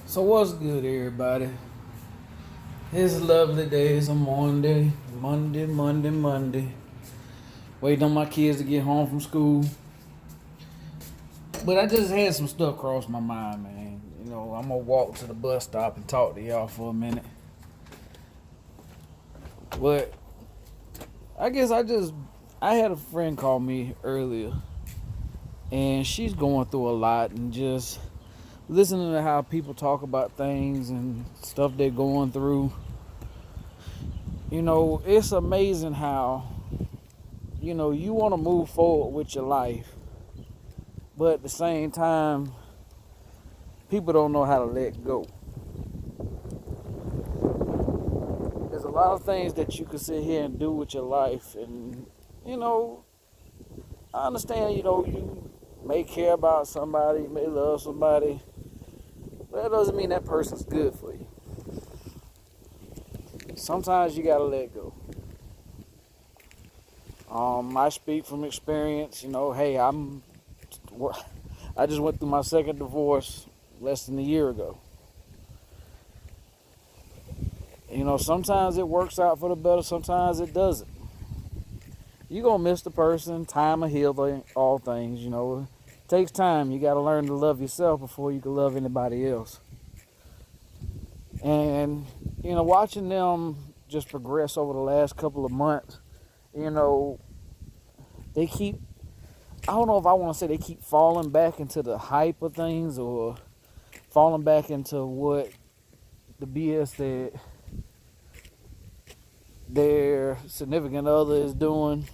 So what's good, everybody? It's a lovely day. It's a Monday. Waiting on my kids to get home from school. But I just had some stuff cross my mind, man. I'm gonna walk to the bus stop and talk to y'all for a minute. But I guess I had a friend call me earlier, and she's going through a lot, and just listening to how people talk about things and stuff they're going through. It's amazing how you want to move forward with your life, but at the same time, people don't know how to let go. There's a lot of things that you can sit here and do with your life, and you know, I understand. You may care about somebody, you may love somebody, but that doesn't mean that person's good for you. Sometimes you gotta let go. I speak from experience. Hey, I just went through my second divorce less than a year ago. Sometimes it works out for the better, sometimes it doesn't. You're going to miss the person. Time will heal all things. It takes time. You got to learn to love yourself before you can love anybody else. And, watching them just progress over the last couple of months, they keep, I don't know if I want to say they keep falling back into the hype of things, or falling back into what the BS that their significant other is doing,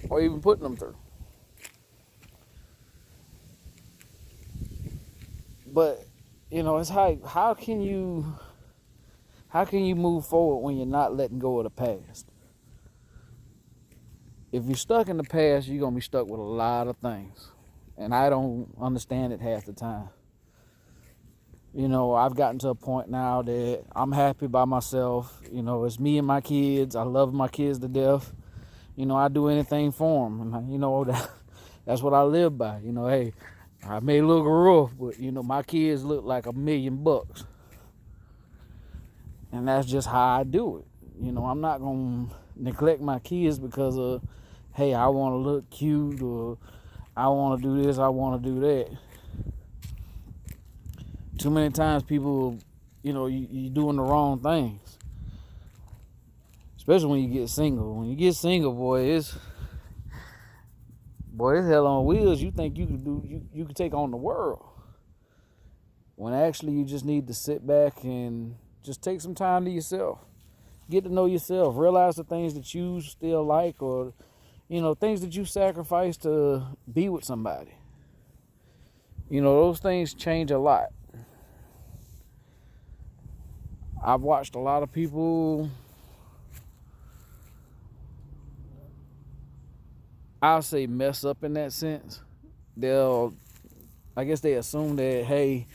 or even putting them through. But it's how can you move forward when you're not letting go of the past? If you're stuck in the past, you're gonna be stuck with a lot of things, and I don't understand it half the time. I've gotten to a point now that I'm happy by myself. It's me and my kids. I love my kids to death. I do anything for them, and that's what I live by. Hey, I may look rough, but my kids look like $1,000,000, and that's just how I do it. I'm not gonna neglect my kids because of, hey, I want to look cute, or I want to do this, I want to do that. Too many times people, you doing the wrong things. Especially when you get single. When you get single, boy, it's hell on wheels. You think you could take on the world, when actually you just need to sit back and just take some time to yourself. Get to know yourself. Realize the things that you still like, or things that you sacrifice to be with somebody. Those things change a lot. I've watched a lot of people, I'll say, mess up in that sense. I guess they assume that, hey,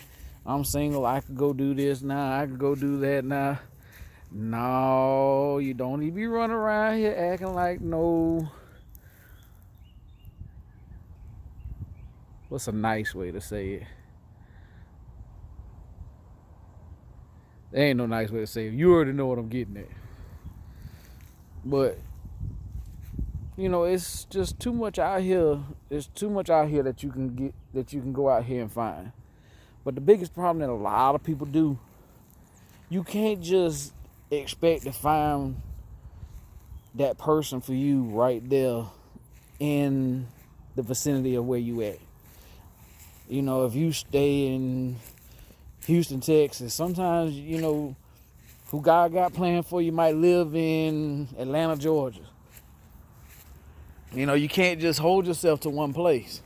I'm single, I could go do this now, I could go do that now. No, you don't need to be running around here acting like no. What's a nice way to say it? There ain't no nice way to say it. You already know what I'm getting at. But it's just too much out here. There's too much out here that you can go out here and find. But the biggest problem that a lot of people do, you can't just expect to find that person for you right there in the vicinity of where you at. If you stay in Houston, Texas, sometimes, who God got planned for you might live in Atlanta, Georgia. You can't just hold yourself to one place.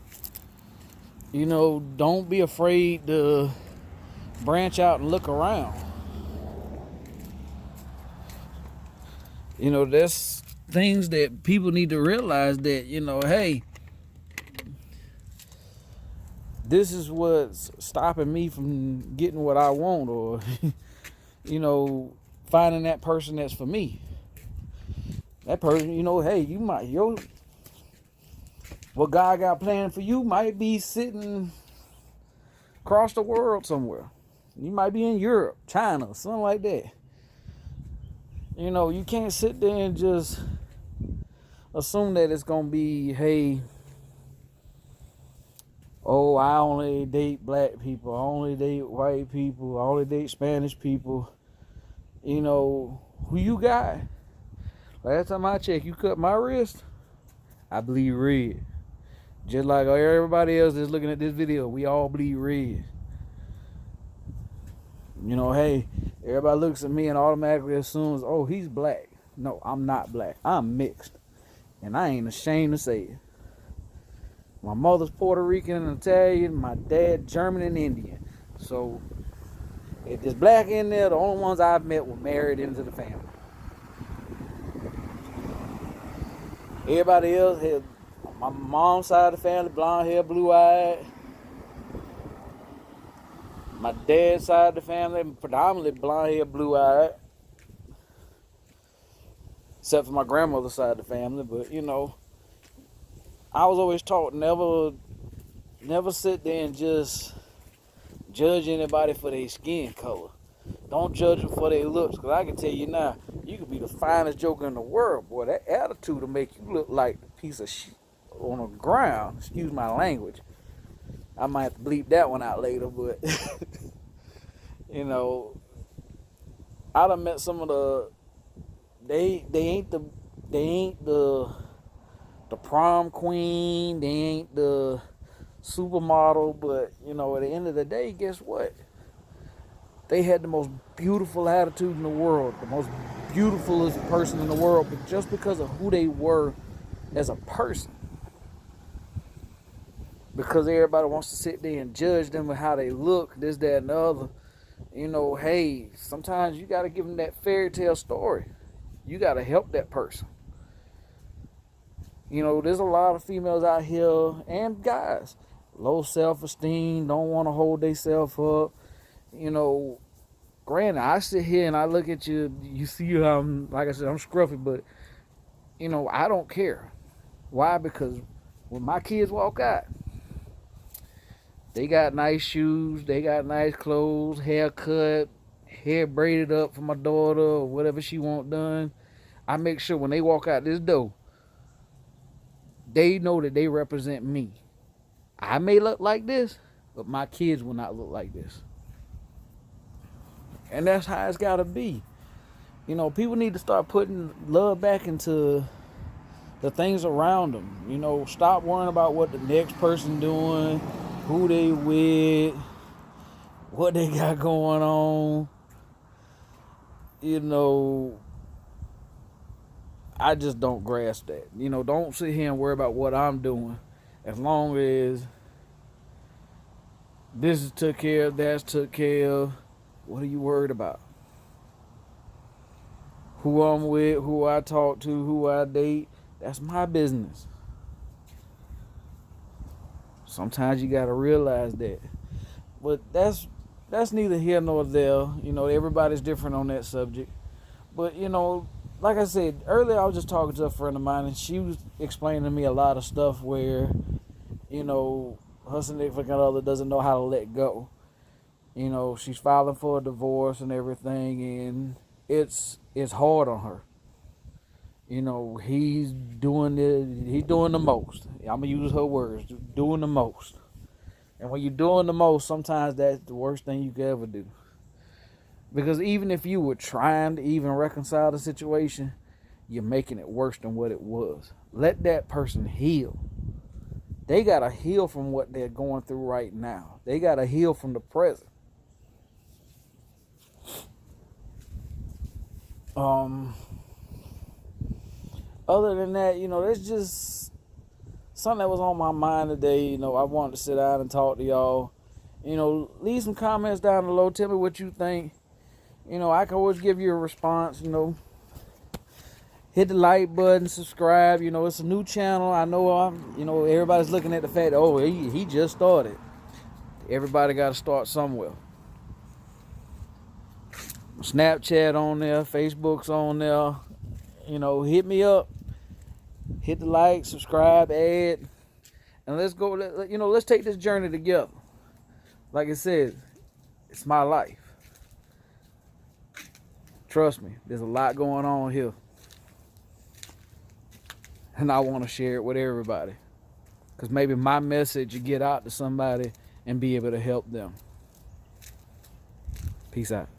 Don't be afraid to branch out and look around. There's things that people need to realize that, hey, this is what's stopping me from getting what I want, or, finding that person that's for me. That person, hey, what God got planned for you might be sitting across the world somewhere. You might be in Europe, China, something like that. You know, you can't sit there and just assume that it's going to be, hey, oh, I only date black people, I only date white people, I only date Spanish people. You know, who you got? Last time I checked, you cut my wrist, I bleed red. Just like everybody else that's looking at this video, we all bleed red. You know, hey, everybody looks at me and automatically assumes, oh, he's black. No, I'm not black. I'm mixed. And I ain't ashamed to say it. My mother's Puerto Rican and Italian. My dad German and Indian. So, if there's black in there, the only ones I've met were married into the family. Everybody else had my mom's side of the family, blonde hair, blue eyed. My dad's side of the family, predominantly blonde hair, blue eyed. Except for my grandmother's side of the family. But, you know, I was always taught never sit there and just judge anybody for their skin color. Don't judge them for their looks. Because I can tell you now, you could be the finest joker in the world. Boy, that attitude will make you look like a piece of shit on the ground. Excuse my language. I might have to bleep that one out later, but you know, I done met some of the they ain't the prom queen, they ain't the supermodel, but you know, at the end of the day, guess what? They had the most beautiful attitude in the world, the most beautifulest person in the world, but just because of who they were as a person. Because everybody wants to sit there and judge them with how they look, this, that, and the other. You know, hey, sometimes you got to give them that fairy tale story. You got to help that person. You know, there's a lot of females out here, and guys, low self-esteem, don't want to hold themselves up. You know, granted, I sit here and I look at you, you see how I'm, like I said, I'm scruffy, but, you know, I don't care. Why? Because when my kids walk out, they got nice shoes, they got nice clothes, haircut, hair braided up for my daughter or whatever she want done. I make sure when they walk out this door, they know that they represent me. I may look like this, but my kids will not look like this. And that's how it's got to be. You know, people need to start putting love back into the things around them. You know, stop worrying about what the next person doing, who they with, what they got going on. You know, I just don't grasp that. You know, don't sit here and worry about what I'm doing. As long as this is took care of, that's took care of, what are you worried about? Who I'm with, who I talk to, who I date, that's my business. Sometimes you gotta realize that. But that's neither here nor there. You know, everybody's different on that subject. But, you know, like I said, earlier I was just talking to a friend of mine, and she was explaining to me a lot of stuff where, you know, her significant other doesn't know how to let go. You know, she's filing for a divorce and everything, and it's hard on her. You know, he's doing the most. I'm gonna use her words, doing the most. And when you're doing the most, sometimes that's the worst thing you could ever do. Because even if you were trying to even reconcile the situation, you're making it worse than what it was. Let that person heal. They gotta heal from what they're going through right now. They gotta heal from the present. Other than that, you know, there's just something that was on my mind today. You know, I wanted to sit down and talk to y'all. You know, leave some comments down below. Tell me what you think. You know, I can always give you a response. You know, hit the like button, subscribe. You know, it's a new channel. I know you know, everybody's looking at the fact that, oh, he just started. Everybody got to start somewhere. Snapchat on there, Facebook's on there. You know, hit me up. Hit the like, subscribe, add, and let's go. You know, let's take this journey together. Like I said, It's my life. Trust me, there's a lot going on here. And I want to share it with everybody. Because maybe my message will get out to somebody and be able to help them. Peace out.